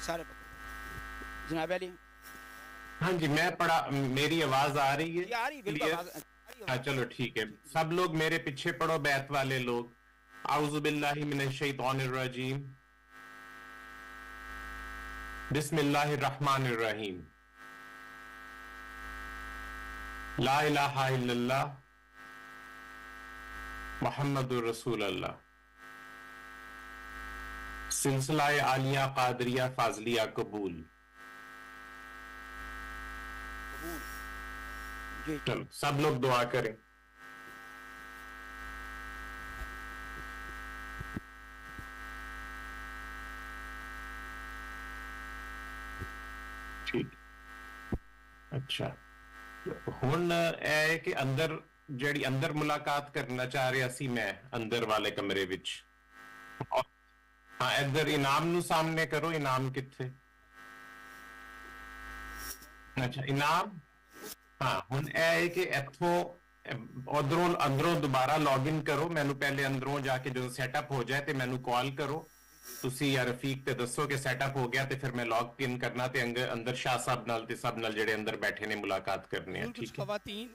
सारे पकड़ो जनाब अली। हाँ जी मैं पढ़ा, मेरी आवाज आ रही है? ये आ रही बिल्कुल क्लियर? आवाज आ रही है हाँ आवाज। चलो ठीक है, सब लोग मेरे पीछे पढ़ो, बैत वाले लोग। आउज़ु बिल्लाहि मिनश शैतानिर रजीम, बिस्मिल्लाहिर रहमानिर रहीम, ला इलाहा इल्लल्लाह मुहम्मदुर रसूलुल्लाह। सिलसिला आलिया कादरिया फाजलिया कबूल। कबूल जी। चलो सब लोग दुआ करें। ठीक, अच्छा हुन है कि अंदर जड़ी अंदर मुलाकात करना चाह रहा सी मैं अंदर वाले कमरे विच। हाँ इधर इनाम नु सामने करो, इनाम किथे? अच्छा इनाम, हाँ हुन है कि इथों उधरों अंदरों दोबारा लॉग इन करो, मैनू पहले अंदरों जाके जो सैटअप हो जाए तो मैनू कॉल करो तुसी या रफीक ते दसो कि सैटअप हो गया, तो फिर मैं लॉग इन करना ते अंदर शाह साहब नाल ते सब नाल जेड़े अंदर बैठे ने मुलाकात करने हैं। कुछ ठीक है, खवातीन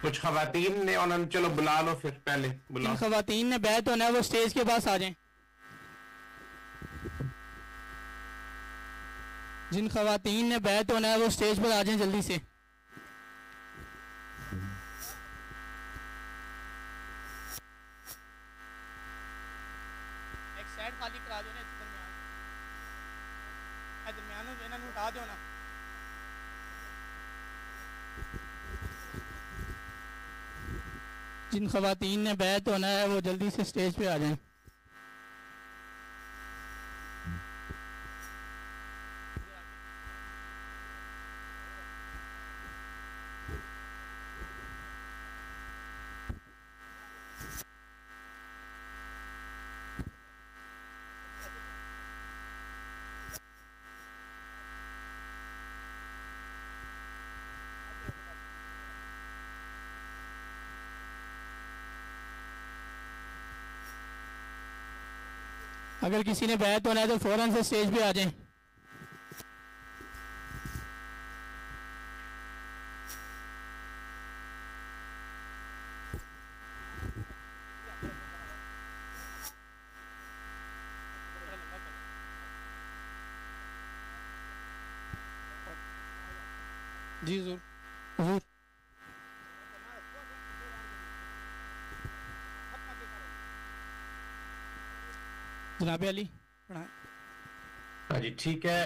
कुछ खवातीन ने उन्होंने, चलो बुला लो फिर, पहले जिन बुलाओ। खवातीन ने बैत होना है वो स्टेज के पास आ जाएं। जिन खवातीन ने बैत होना है वो स्टेज पर आ जाएं जल्दी से। एक साइड खाली करा दो ना दरमियान, दरमियान इन्होंने उठा दो ना। जिन खवातीन ने बैत होना है वो जल्दी से स्टेज पे आ जाएं। अगर किसी ने बैत होना है तो फौरन से स्टेज पे आ जाएं। जी जरूर जरूर। जनाब अली पढ़ाएं। हाँ जी ठीक है,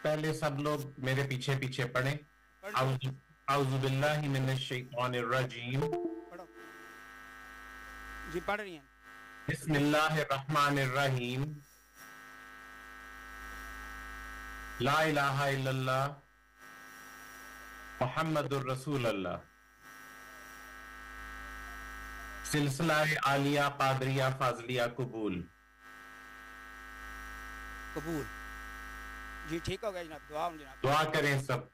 पहले सब लोग मेरे पीछे पीछे पढ़े। आउज़ु बिल्लाहि मिनश शैतानिर रजीम, पढ़ो जी, पढ़ रही हैं। बिस्मिल्लाहिर रहमानिर रहीम, ला इलाहा इल्लल्लाह मुहम्मदुर रसूलुल्लाह। सिलसिला आलिया कादरिया फाजलिया कबूल। कबूल जी, ठीक हो गया जनाब। दुआ जनाब। दुआ करें सब।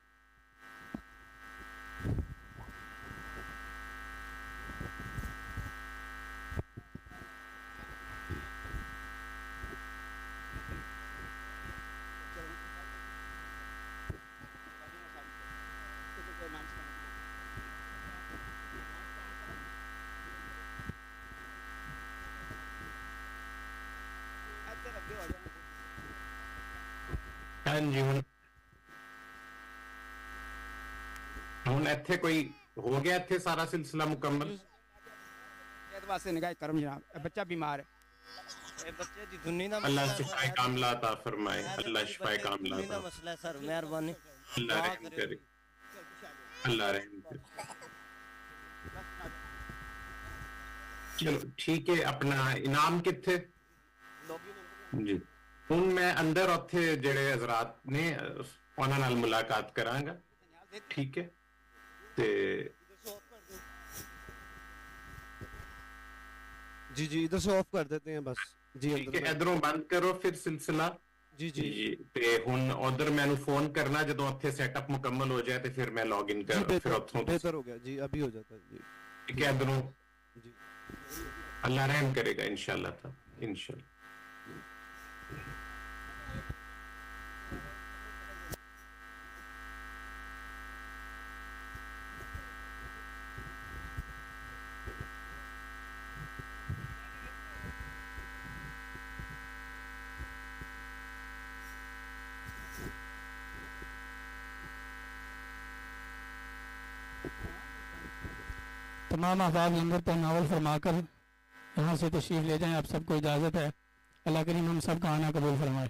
हाँ जी हुन इत्थे कोई हो गया, इत्थे सारा सिलसिला मुकम्मल। वास्ते निगाह करम जनाब, बच्चा बीमार है। बच्चे दी दुनी दा अल्लाह मसला शिफाए सर, कामला अता फरमाए, अल्लाह बच्चे शिफाए दी कामला दुनी दा अता, मसला सर, मेहरबानी अल्लाह दुआ रहम करियो करे, जी। अल्लाह रहम करे। चलो ठीक है, अपना इनाम किथे जी? हुन मैं अंदर उत्थे जेड़े हजरात ने उन्हां नाल मुलाकात करांगा। ठीक है, ते जी जी इधर से ऑफ कर देते हैं बस जी। ठीक है, अंदर इधरों बंद करो फिर सिलसिला। जी जी जी ते हुन उधर मैनू फोन करना जदों उत्थे सेटअप मुकम्मल हो जाए, तो फिर मैं लॉग इन कर, फिर उत्थों बेहतर हो गया जी, अभी हो जाता है जी। ठीक है, इधरों जी अल्लाह रहम करेगा इंशाल्लाह था, इंशाल्लाह। तमाम अहबाब लंगर पर नावल फरमाकर यहाँ से तशरीफ़ ले जाएं। आप सबको इजाज़त है। अल्लाह करीम हम सब का आना कबूल फरमाए।